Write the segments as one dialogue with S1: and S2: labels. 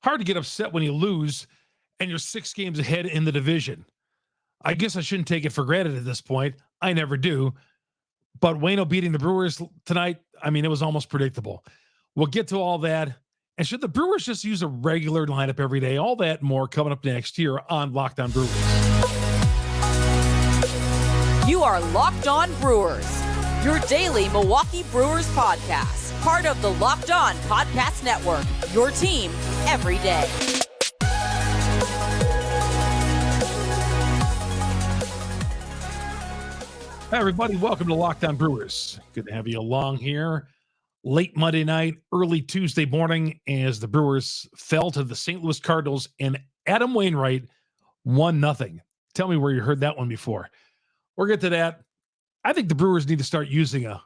S1: Hard to get upset when you lose and you're 6 games ahead in the division. I guess I shouldn't take it for granted at this point. I never do. But Waino beating the Brewers tonight, I mean, it was almost predictable. We'll get to all that. And should the Brewers just use a regular lineup every day? All that and more coming up next here on Locked On Brewers.
S2: You are Locked On Brewers, your daily Milwaukee Brewers podcast. Part of the Locked On Podcast Network, your team every day.
S1: Hi, everybody. Welcome to Locked On Brewers. Good to have you along here. Late Monday night, early Tuesday morning, as the Brewers fell to the St. Louis Cardinals and Adam Wainwright 1-0. Tell me where you heard that one before. We'll get to that. I think the Brewers need to start using a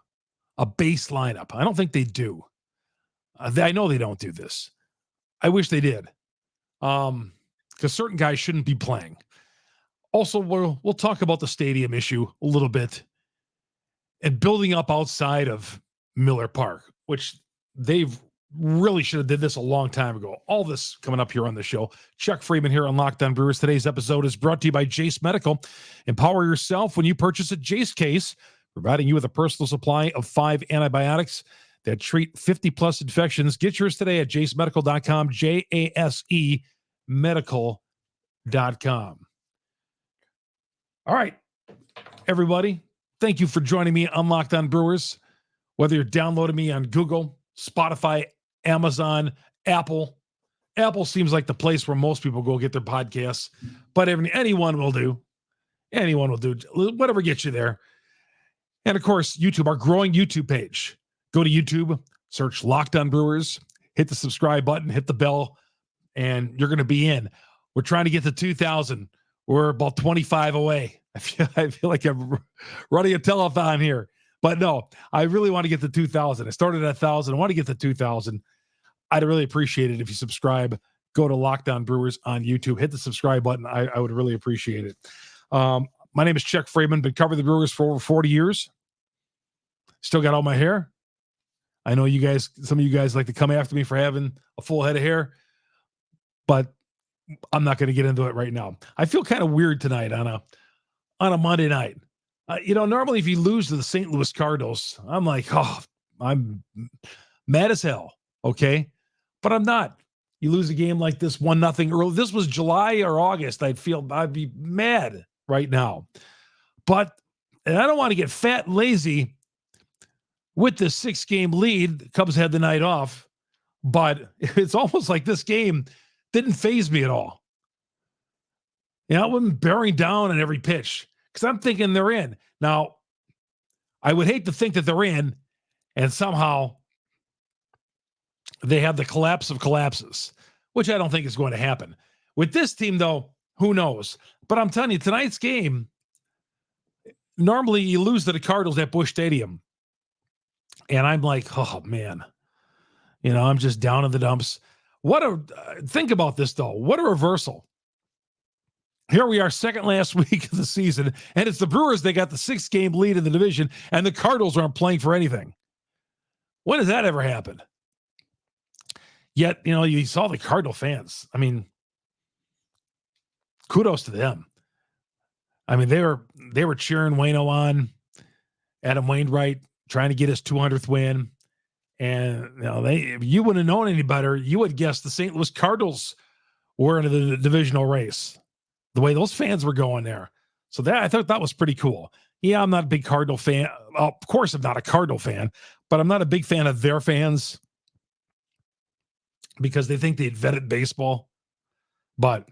S1: base lineup. I don't think they do. I know they don't do this. I wish they did. Because certain guys shouldn't be playing. Also, we'll talk about the stadium issue a little bit and building up outside of Miller Park, which they've really should have did this a long time ago. All this coming up here on the show. Chuck Freeman here on Locked On Brewers. Today's episode is brought to you by Jase Medical. Empower yourself when you purchase a Jase case, providing you with a personal supply of 5 antibiotics that treat 50-plus infections. Get yours today at jasemedical.com, Jase medical.com. All right, everybody, thank you for joining me on Locked On Brewers. Whether you're downloading me on Google, Spotify, Amazon, Apple. Apple seems like the place where most people go get their podcasts, but anyone will do. Anyone will do. Whatever gets you there. And, of course, YouTube, our growing YouTube page. Go to YouTube, search Locked On Brewers, hit the subscribe button, hit the bell, and you're going to be in. We're trying to get to 2,000. We're about 25 away. I feel like I'm running a telethon here. But no, I really want to get to 2,000. I started at 1,000. I want to get to 2,000. I'd really appreciate it if you subscribe. Go to Locked On Brewers on YouTube. Hit the subscribe button. I would really appreciate it. My name is Chuck Freeman. Been covering the Brewers for over 40 years. Still got all my hair. I know you guys, some of you guys like to come after me for having a full head of hair. But I'm not going to get into it right now. I feel kind of weird tonight on a Monday night. Normally if you lose to the St. Louis Cardinals, I'm like, I'm mad as hell. Okay. But I'm not. You lose a game like this 1-0 early. This was July or August. I'd be mad right now. And I don't want to get fat and lazy with this 6-game lead. The Cubs had the night off, but it's almost like this game didn't faze me at all. I wasn't bearing down on every pitch because I'm thinking they're in. Now, I would hate to think that they're in and somehow they have the collapse of collapses, which I don't think is going to happen. With this team, though, who knows? But I'm telling you, tonight's game, normally you lose to the Cardinals at Busch Stadium. And I'm like, oh, man. I'm just down in the dumps. Think about this, though. What a reversal. Here we are, second last week of the season, and it's the Brewers. They got the 6-game lead in the division, and the Cardinals aren't playing for anything. When does that ever happen? Yet, you saw the Cardinal fans. I mean, kudos to them. I mean, they were cheering Waino on, Adam Wainwright, trying to get his 200th win. And if you wouldn't have known any better, you would guess the St. Louis Cardinals were in the divisional race. The way those fans were going there. So I thought that was pretty cool. Yeah, I'm not a big Cardinal fan. Of course, I'm not a Cardinal fan, but I'm not a big fan of their fans because they think they invented baseball. But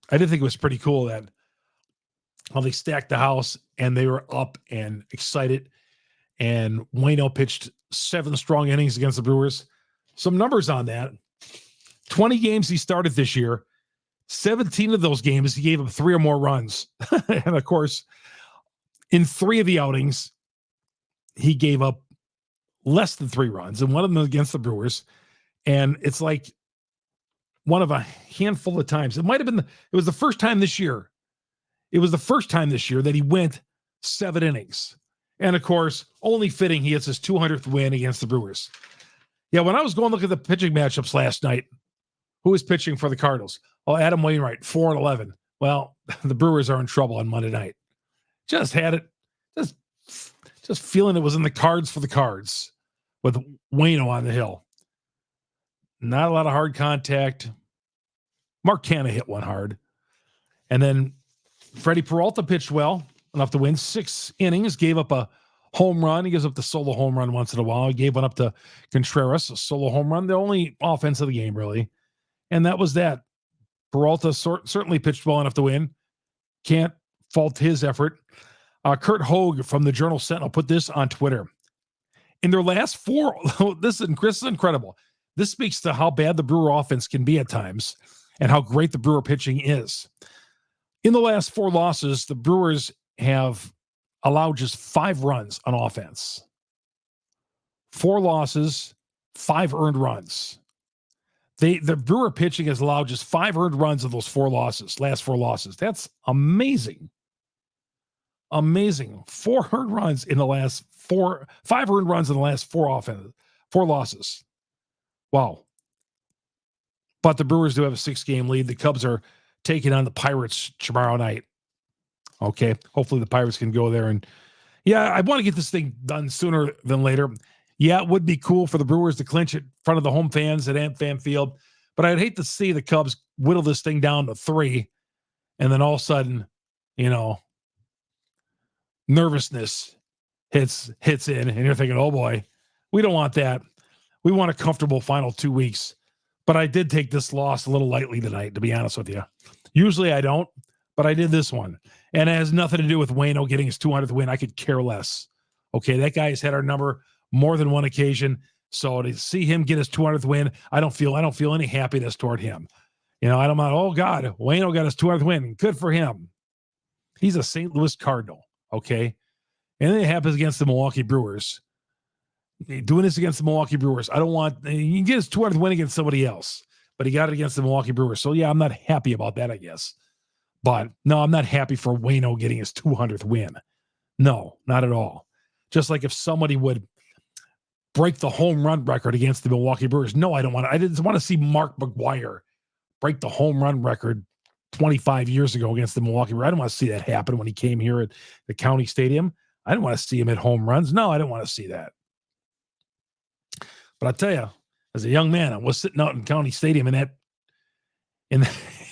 S1: I did think it was pretty cool that how they stacked the house and they were up and excited. And Waino pitched 7 strong innings against the Brewers. Some numbers on that. 20 games he started this year. 17 of those games, he gave up 3 or more runs. And, of course, in 3 of the outings, he gave up less than 3 runs, and one of them against the Brewers. And it's like one of a handful of times. It was the first time this year. It was the first time this year that he went 7 innings. And, of course, only fitting he gets his 200th win against the Brewers. Yeah, when I was going to look at the pitching matchups last night, Who is pitching for the Cardinals? Oh, Adam Wainwright, 4-11. Well, the Brewers are in trouble on Monday night. Just had it. Just feeling it was in the cards for the Cards with Waino on the hill. Not a lot of hard contact. Mark Canha hit one hard. And then Freddie Peralta pitched well, enough to win 6 innings, gave up a home run. He gives up the solo home run once in a while. He gave one up to Contreras, a solo home run, the only offense of the game, really. And that was that. Peralta certainly pitched well enough to win. Can't fault his effort. Kurt Hogue from the Journal Sentinel put this on Twitter. In their last 4, this is incredible. This speaks to how bad the Brewer offense can be at times and how great the Brewer pitching is. In the last 4 losses, the Brewers have allowed just 5 runs on offense. 4 losses, 5 earned runs. The Brewer pitching has allowed just 5 earned runs of those 4 losses, last 4 losses. That's amazing. Amazing. 4 earned runs in the last 4, 5 earned runs in the last 4 losses. Wow. But the Brewers do have a 6-game lead. The Cubs are taking on the Pirates tomorrow night. Okay. Hopefully the Pirates can go there. And yeah, I want to get this thing done sooner than later. Yeah, it would be cool for the Brewers to clinch it in front of the home fans at AmFam Field, but I'd hate to see the Cubs whittle this thing down to 3, and then all of a sudden, nervousness hits in, and you're thinking, oh boy, we don't want that. We want a comfortable final 2 weeks. But I did take this loss a little lightly tonight, to be honest with you. Usually I don't, but I did this one. And it has nothing to do with Waino getting his 200th win. I could care less. Okay, that guy has had our number more than one occasion. So to see him get his 200th win, I don't feel any happiness toward him. I'm not, oh God, Waino got his 200th win. Good for him. He's a St. Louis Cardinal. Okay. And then it happens against the Milwaukee Brewers. Doing this against the Milwaukee Brewers. I don't want, he can get his 200th win against somebody else, but he got it against the Milwaukee Brewers. So yeah, I'm not happy about that, I guess. But no, I'm not happy for Waino getting his 200th win. No, not at all. Just like if somebody would break the home run record against the Milwaukee Brewers. No, I don't want to. I didn't want to see Mark McGwire break the home run record 25 years ago against the Milwaukee Brewers. I didn't want to see that happen when he came here at the county stadium. I didn't want to see him at home runs. No, I didn't want to see that. But I tell you, as a young man, I was sitting out in county stadium in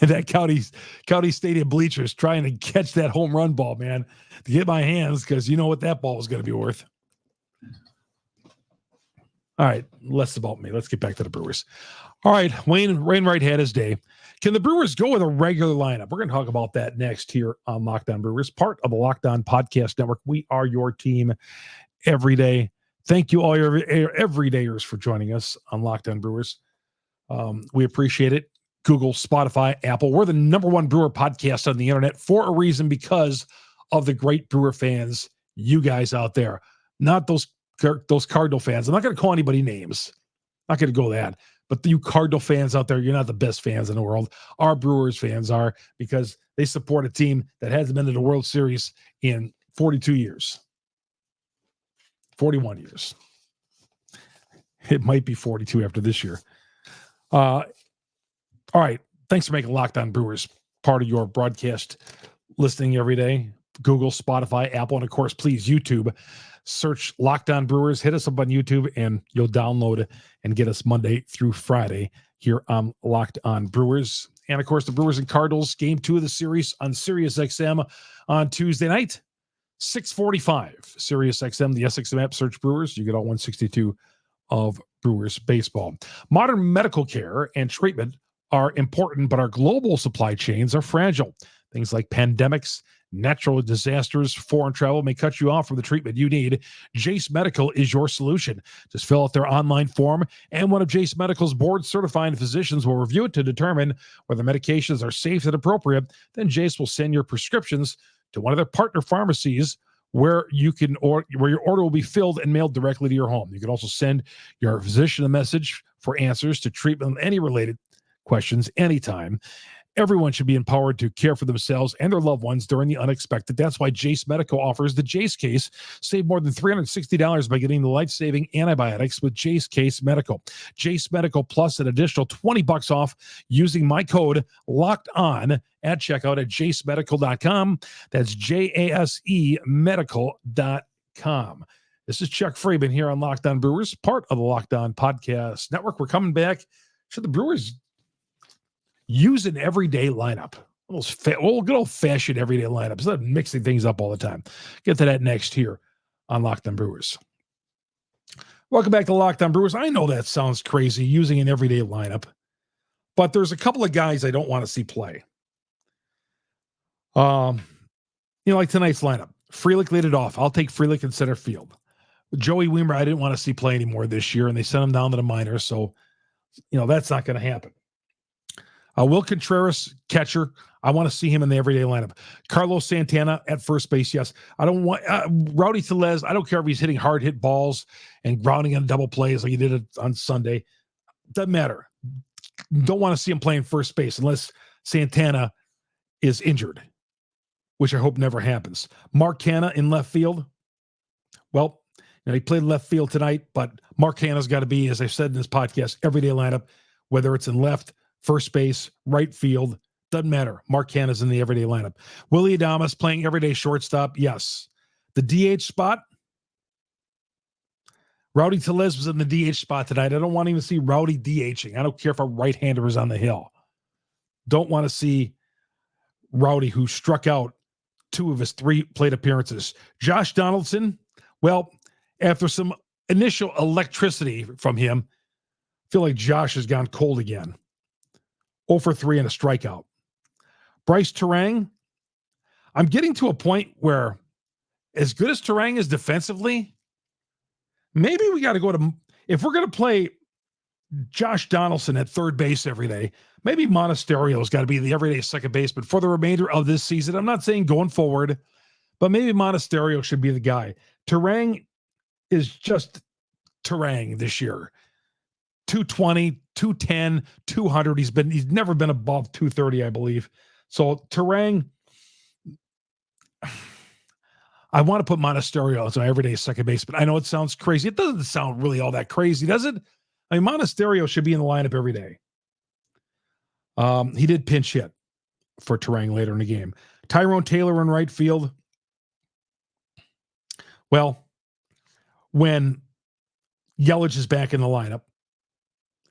S1: that county stadium bleachers trying to catch that home run ball, man, to get my hands, because you know what that ball was going to be worth. All right, less about me. Let's get back to the Brewers. All right, Wainwright had his day. Can the Brewers go with a regular lineup? We're going to talk about that next here on Locked On Brewers, part of the Locked On Podcast Network. We are your team every day. Thank you all your everydayers for joining us on Locked On Brewers. We appreciate it. Google, Spotify, Apple. We're the #1 Brewer podcast on the internet for a reason, because of the great Brewer fans, you guys out there. Not those Cardinal fans. I'm not going to call anybody names. Not going to go that. But you Cardinal fans out there, you're not the best fans in the world. Our Brewers fans are, because they support a team that hasn't been to the World Series in 42 years. 41 years. It might be 42 after this year. All right. Thanks for making Locked On Brewers part of your broadcast listening every day. Google, Spotify, Apple, and of course, please, YouTube. Search Locked On Brewers. Hit us up on YouTube, and you'll download and get us Monday through Friday here on Locked On Brewers. And of course, the Brewers and Cardinals, game 2 of the series on Sirius XM on Tuesday night, 6:45. Sirius XM, the SXM app. Search Brewers. You get all 162 of Brewers baseball. Modern medical care and treatment are important, but our global supply chains are fragile. Things like pandemics, natural disasters, foreign travel may cut you off from the treatment you need. Jase Medical is your solution. Just fill out their online form, and one of Jase Medical's board-certified physicians will review it to determine whether medications are safe and appropriate. Then Jase will send your prescriptions to one of their partner pharmacies, where where your order will be filled and mailed directly to your home. You can also send your physician a message for answers to treatment and any related questions anytime. Everyone should be empowered to care for themselves and their loved ones during the unexpected. That's why Jase Medical offers the Jase case. Save more than $360 by getting the life-saving antibiotics with Jase Case Medical. Jase Medical plus an additional $20 off using my code LOCKEDON at checkout at jasemedical.com. That's JASE medical.com. This is Chuck Freeman here on Locked On Brewers, part of the Locked On Podcast Network. We're coming back to the Brewers use an everyday lineup. Good old-fashioned everyday lineup instead of mixing things up all the time. Get to that next here on Locked On Brewers. Welcome back to Locked On Brewers. I know that sounds crazy, using an everyday lineup, but there's a couple of guys I don't want to see play. Like tonight's lineup. Frelick lead it off. I'll take Frelick in center field. Joey Wainwright, I didn't want to see play anymore this year, and they sent him down to the minors, so that's not going to happen. Will Contreras, catcher. I want to see him in the everyday lineup. Carlos Santana at first base, yes. I don't want Rowdy Tellez. I don't care if he's hitting hard hit balls and grounding on double plays like he did it on Sunday. Doesn't matter. Don't want to see him playing first base unless Santana is injured, which I hope never happens. Mark Canha in left field. Well, he played left field tonight, but Mark Canha's got to be, as I've said in this podcast, everyday lineup, whether it's in left, first base, right field, doesn't matter. Mark Canha's in the everyday lineup. Willy Adames playing everyday shortstop, yes. The DH spot, Rowdy Tellez was in the DH spot tonight. I don't want to even see Rowdy DHing. I don't care if a right-hander is on the hill. Don't want to see Rowdy, who struck out 2 of his 3 plate appearances. Josh Donaldson, well, after some initial electricity from him, I feel like Josh has gone cold again. 0 for 3 and a strikeout. Bryce Terang, I'm getting to a point where, as good as Terang is defensively, maybe we got to go to, if we're going to play Josh Donaldson at third base every day, maybe Monasterio's got to be the everyday second baseman for the remainder of this season. I'm not saying going forward, but maybe Monasterio should be the guy. Terang is just Terang this year. 220, 210, 200. He's never been above 230, I believe. So Terang, I want to put Monasterio as my everyday second base, but I know it sounds crazy. It doesn't sound really all that crazy, does it? I mean, Monasterio should be in the lineup every day. He did pinch hit for Terang later in the game. Tyrone Taylor in right field. Well, when Yelich is back in the lineup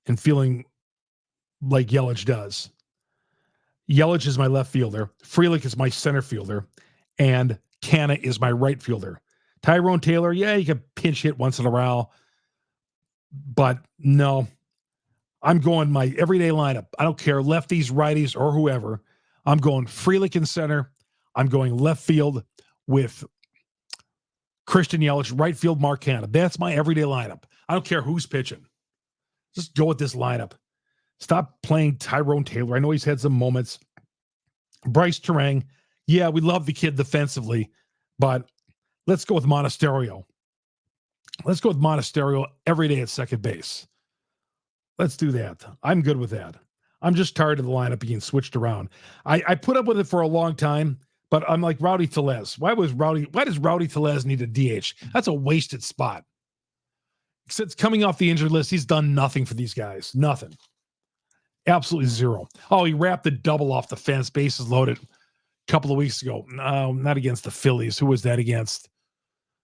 S1: and feeling like Yelich does, Yelich is my left fielder. Frelick is my center fielder. And Canha is my right fielder. Tyrone Taylor, yeah, you can pinch hit once in a while. But no, I'm going my everyday lineup. I don't care, lefties, righties, or whoever. I'm going Frelick in center. I'm going left field with Christian Yelich, right field Mark Canha. That's my everyday lineup. I don't care who's pitching. Just go with this lineup. Stop playing Tyrone Taylor. I know he's had some moments. Bryce Terang, yeah, we love the kid defensively, but let's go with Monasterio. Let's go with Monasterio every day at second base. Let's do that. I'm good with that. I'm just tired of the lineup being switched around. I put up with it for a long time, but I'm like Rowdy Tellez. Why does Rowdy Tellez need a DH? That's a wasted spot. Since coming off the injured list, he's done nothing for these guys. Nothing. Absolutely zero. Oh, he wrapped the double off the fence, bases loaded, a couple of weeks ago. No, not against the Phillies. Who was that against?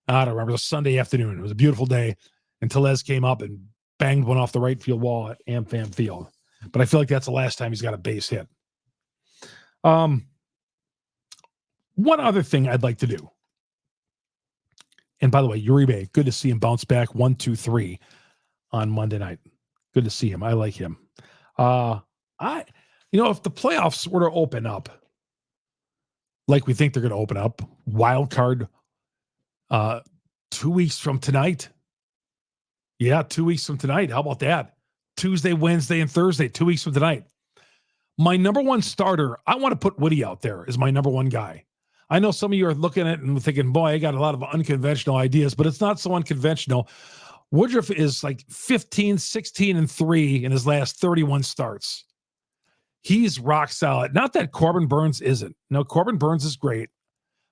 S1: I don't remember. It was a Sunday afternoon. It was a beautiful day, and Tellez came up and banged one off the right field wall at AmFam Field. But I feel like that's the last time he's got a base hit. One other thing I'd like to do. And by the way, Uribe, good to see him bounce back 1-2-3 on Monday night. Good to see him. I like him. If the playoffs were to open up, like we think they're going to open up, wild card 2 weeks from tonight. Yeah, 2 weeks from tonight. How about that? Tuesday, Wednesday, and Thursday, 2 weeks from tonight. My number one starter, I want to put Woody out there as my number one guy. I know some of you are looking at it and thinking, boy, I got a lot of unconventional ideas, but it's not so unconventional. Woodruff is like 15, 16, and 3 in his last 31 starts. he's rock solid. Not that Corbin Burnes isn't. No, Corbin Burnes is great,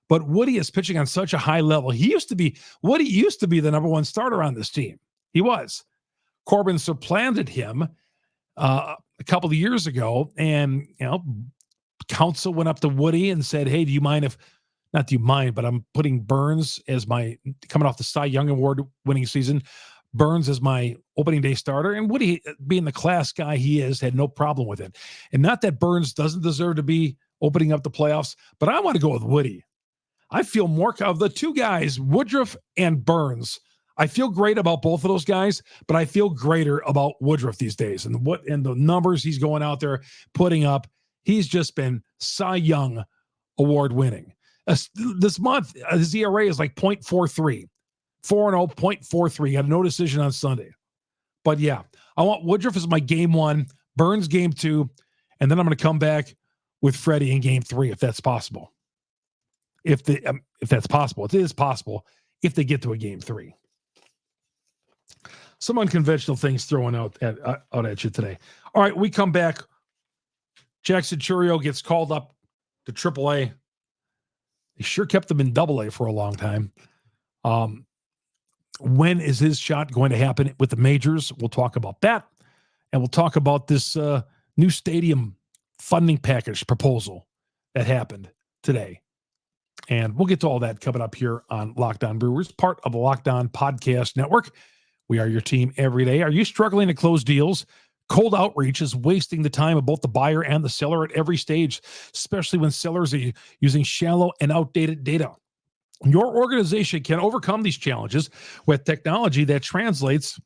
S1: but Woody is pitching on such a high level. Woody used to be the number one starter on this team. He was. Corbin supplanted him a couple of years ago, and counsel went up to Woody and said, "Hey, not do you mind, but I'm putting Burnes as my coming off the Cy Young Award winning season. Burnes as my opening day starter." And Woody, being the class guy he is, had no problem with it. And not that Burnes doesn't deserve to be opening up the playoffs, but I want to go with Woody. I feel more of the two guys, Woodruff and Burnes. I feel great about both of those guys, but I feel greater about Woodruff these days and the numbers he's going out there putting up. He's just been Cy Young Award winning. This month, his ERA is like 0.43. 4-0, 0.43. Got no decision on Sunday. But yeah, I want Woodruff as my game 1, Burnes game 2, and then I'm going to come back with Freddie in game 3 if that's possible. If that's possible. It is possible if they get to a game 3. Some unconventional things thrown out at you today. All right, we come back. Jackson Churio gets called up to AAA. They sure kept him in AA for a long time. When is his shot going to happen with the majors? We'll talk about that. And we'll talk about this new stadium funding package proposal that happened today. And we'll get to all that coming up here on Locked On Brewers, part of the Locked On Podcast Network. We are your team every day. Are you struggling to close deals? Cold outreach is wasting the time of both the buyer and the seller at every stage, especially when sellers are using shallow and outdated data. Your organization can overcome these challenges with technology that translates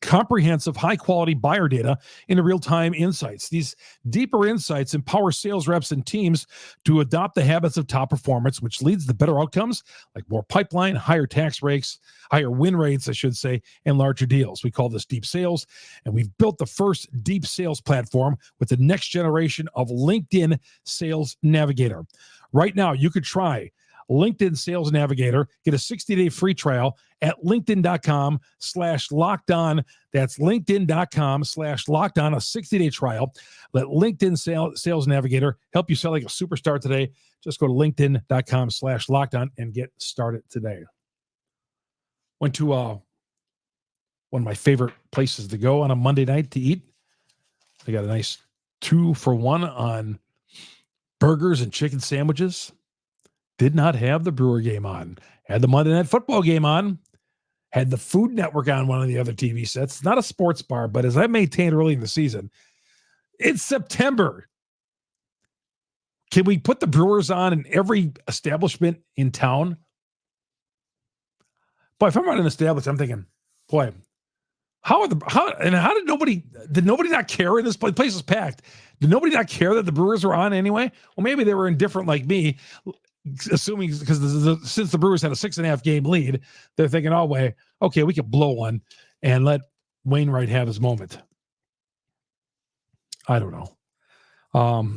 S1: comprehensive, high-quality buyer data into real-time insights. These deeper insights empower sales reps and teams to adopt the habits of top performance, which leads to better outcomes like more pipeline, higher tax rates, higher win rates, I should say, and larger deals. We call this deep sales, and we've built the first deep sales platform with the next generation of LinkedIn Sales Navigator. Right now, you could try LinkedIn Sales Navigator. Get a 60-day free trial at linkedin.com/lockedon. That's linkedin.com/lockedon, a 60-day trial. Let LinkedIn Sales Navigator help you sell like a superstar today. Just go to linkedin.com/lockedon and get started today. Went to one of my favorite places to go on a Monday night to eat. I got a nice 2-for-1 on burgers and chicken sandwiches. Did not have the Brewer game on. Had the Monday Night Football game on. Had the Food Network on one of the other TV sets. Not a sports bar, but as I maintained early in the season, it's September. Can we put the Brewers on in every establishment in town? Boy, if I'm running an establishment, I'm thinking, boy, how did nobody not care in this place? The place is packed. Did nobody not care that the Brewers were on anyway? Well, maybe they were indifferent like me, assuming because since the Brewers had a 6.5 game lead, they're thinking, oh, wait, okay, we could blow one and let Wainwright have his moment. I don't know.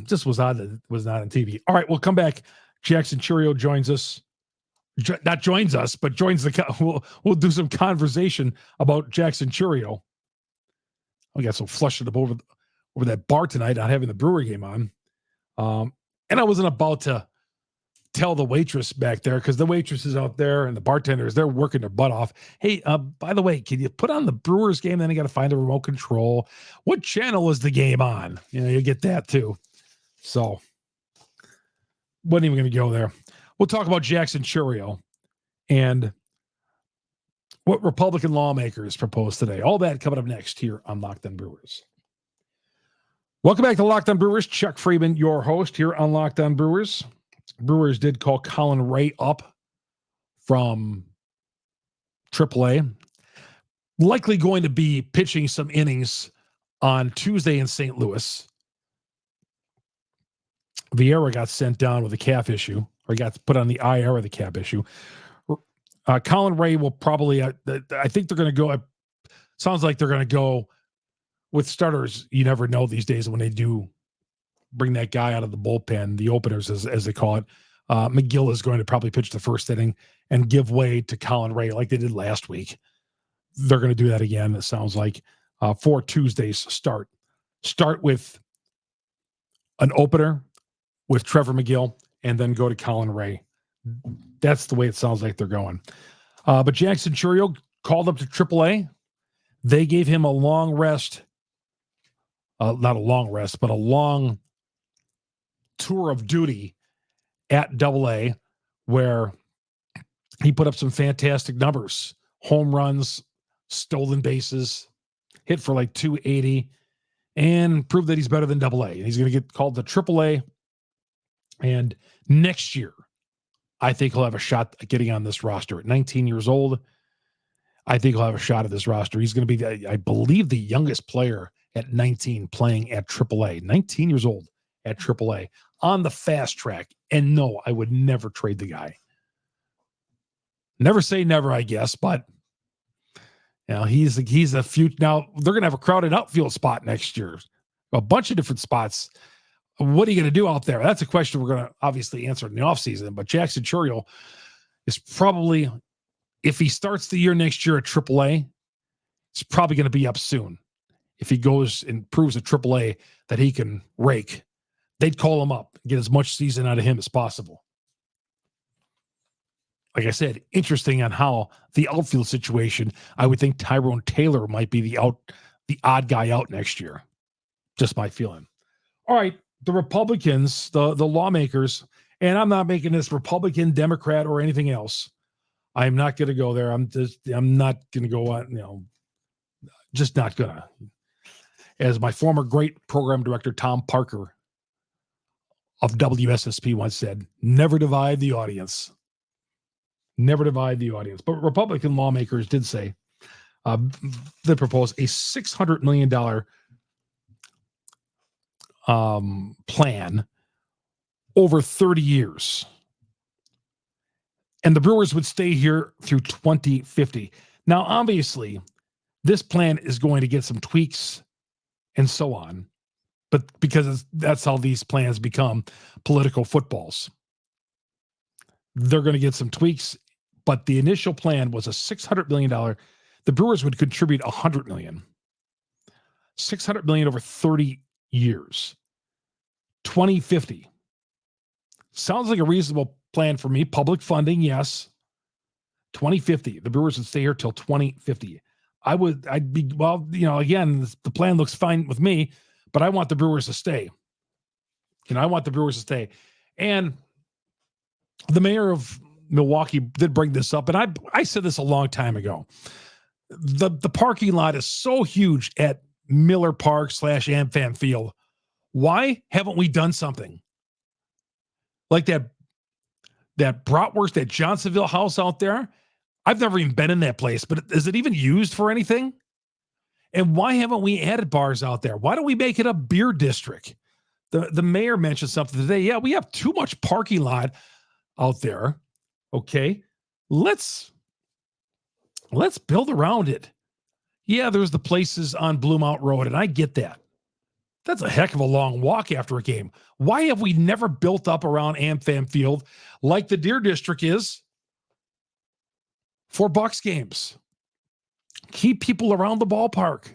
S1: Just was odd that it was not on TV. All right, we'll come back. Jackson Churio joins us. Not joins us, but joins the. We'll do some conversation about Jackson Churio. I got so flushed up over that bar tonight, not having the Brewer game on, and I wasn't about to tell the waitress back there because the waitress is out there and the bartenders, they're working their butt off. Hey, by the way, can you put on the Brewers game? Then you got to find a remote control. What channel is the game on? You get that too. So wasn't even going to go there. We'll talk about Jackson Churio and what Republican lawmakers proposed today. All that coming up next here on Locked On Brewers. Welcome back to Locked On Brewers. Chuck Freeman, your host here on Locked On Brewers. Brewers did call Colin Ray up from AAA. Likely going to be pitching some innings on Tuesday in St. Louis. Vieira got sent down with a calf issue, or he got put on the IR with a calf issue. Colin Ray will probably, I think they're going to go, sounds like they're going to go with starters. You never know these days when they do bring that guy out of the bullpen, the openers as they call it. McGill is going to probably pitch the first inning and give way to Colin Ray like they did last week. They're going to do that again, it sounds like, for Tuesday's start. Start with an opener with Trevor McGill and then go to Colin Ray. That's the way it sounds like they're going. But Jackson Chourio called up to AAA. They gave him a long rest. Not a long rest, but a long tour of duty at AA, where he put up some fantastic numbers. Home runs, stolen bases, hit for like 280, and proved that he's better than AA. And he's going to get called to AAA. And next year, I think he'll have a shot at getting on this roster. At 19 years old, I think he'll have a shot at this roster. He's going to be, I believe, the youngest player at 19 playing at AAA. 19 years old at AAA on the fast track. And no, I would never trade the guy. Never say never, I guess, but he's a future. Now they're going to have a crowded outfield spot next year, a bunch of different spots. What are you going to do out there? That's a question we're going to obviously answer in the offseason. But Jackson Chourio is probably, if he starts the year next year at AAA, it's probably going to be up soon. If he goes and proves at AAA that he can rake, they'd call him up, get as much season out of him as possible. Like I said, interesting on how the outfield situation. I would think Tyrone Taylor might be the odd guy out next year. Just my feeling. All right, the Republicans, the lawmakers, and I'm not making this Republican, Democrat, or anything else. I'm not going to go there. I'm not going to go on. Just not gonna. As my former great program director Tom Parker of WSSP once said, "Never divide the audience." Never divide the audience. But Republican lawmakers did say they proposed a $600 million plan over 30 years. And the Brewers would stay here through 2050. Now, obviously, this plan is going to get some tweaks and so on. But because that's how these plans become political footballs. They're going to get some tweaks. But the initial plan was a $600 million. The Brewers would contribute $100 million. $600 million over 30 years. 2050. Sounds like a reasonable plan for me. Public funding, yes. 2050. The Brewers would stay here till 2050. I'd be, again, the plan looks fine with me, but I want the Brewers to stay. I want the Brewers to stay. And the mayor of Milwaukee did bring this up, and I said this a long time ago. The parking lot is so huge at Miller Park / AmFam Field. Why haven't we done something like that Bratwurst, that Johnsonville house out there? I've never even been in that place, but is it even used for anything? And why haven't we added bars out there? Why don't we make it a beer district? The mayor mentioned something today. Yeah, we have too much parking lot out there. Okay, let's build around it. Yeah, there's the places on Blue Mount Road, and I get that. That's a heck of a long walk after a game. Why have we never built up around AmFam Field like the Deer District is for Bucks games? Keep people around the ballpark.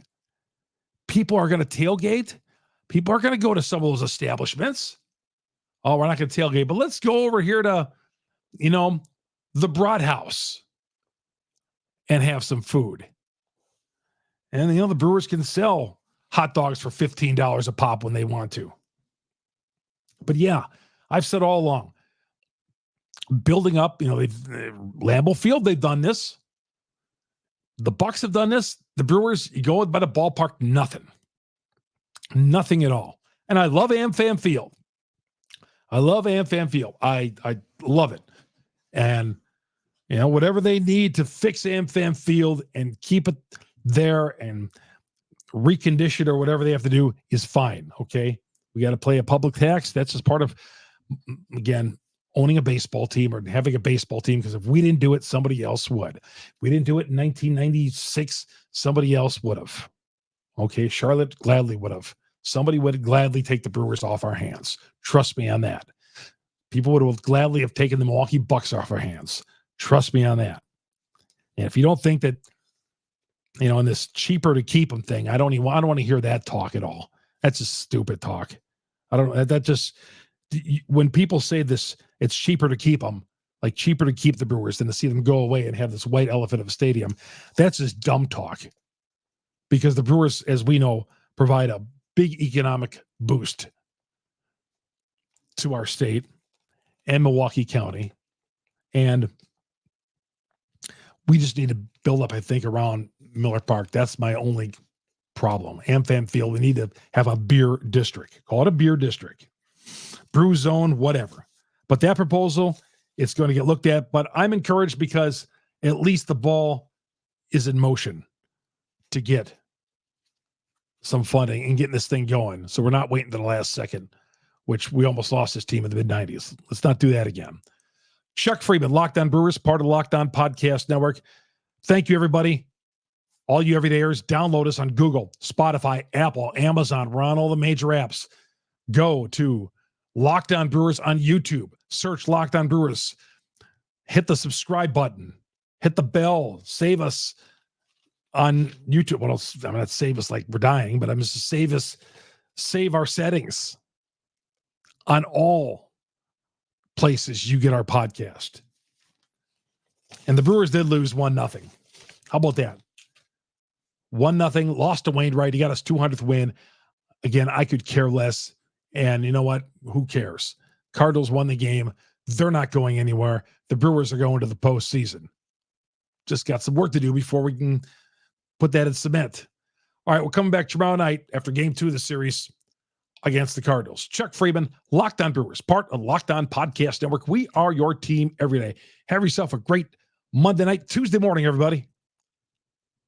S1: People are going to tailgate. People are going to go to some of those establishments. Oh, we're not going to tailgate, but let's go over here to, the Broad House and have some food. And, the Brewers can sell hot dogs for $15 a pop when they want to. But yeah, I've said all along, building up, Lambeau Field, they've done this. The Bucks have done this. The Brewers, you go by the ballpark, nothing. Nothing at all. And I love AmFam Field. I love it. And, whatever they need to fix AmFam Field and keep it there and recondition or whatever they have to do is fine. Okay. We got to pay a public tax. That's just part of, again, owning a baseball team or having a baseball team. Because if we didn't do it, somebody else would. If we didn't do it in 1996, somebody else would have. Okay. Charlotte gladly would have. Somebody would gladly take the Brewers off our hands. Trust me on that. People would have gladly have taken the Milwaukee Bucks off our hands. Trust me on that. And if you don't think that, in this cheaper to keep them thing, I don't want to hear that talk at all. That's just stupid talk. I don't know. That just, when people say this, it's cheaper to keep them, like cheaper to keep the Brewers than to see them go away and have this white elephant of a stadium. That's just dumb talk, because the Brewers, as we know, provide a big economic boost to our state and Milwaukee County. And we just need to build up, I think, around Miller Park. That's my only problem. AmFam Field, we need to have a beer district. Call it a beer district. Brew zone, whatever. But that proposal, it's going to get looked at. But I'm encouraged because at least the ball is in motion to get some funding and getting this thing going. So we're not waiting to the last second, which we almost lost this team in the mid-90s. Let's not do that again. Chuck Freeman, Locked On Brewers, part of the Locked On Podcast Network. Thank you, everybody. All you everydayers, download us on Google, Spotify, Apple, Amazon. We're on all the major apps. Go to Locked On Brewers on YouTube. Search Locked On Brewers. Hit the subscribe button. Hit the bell. Save us on YouTube. What else? I'm not save us like we're dying, but I'm just save us. Save our settings on all places you get our podcast. And the Brewers did lose 1-0. How about that? 1-0, lost to Wainwright. He got his 200th win. Again, I could care less. And you know what? Who cares? Cardinals won the game. They're not going anywhere. The Brewers are going to the postseason. Just got some work to do before we can put that in cement. All right, we're coming back tomorrow night after game 2 of the series against the Cardinals. Chuck Freeman, Locked On Brewers, part of Locked On Podcast Network. We are your team every day. Have yourself a great Monday night, Tuesday morning, everybody.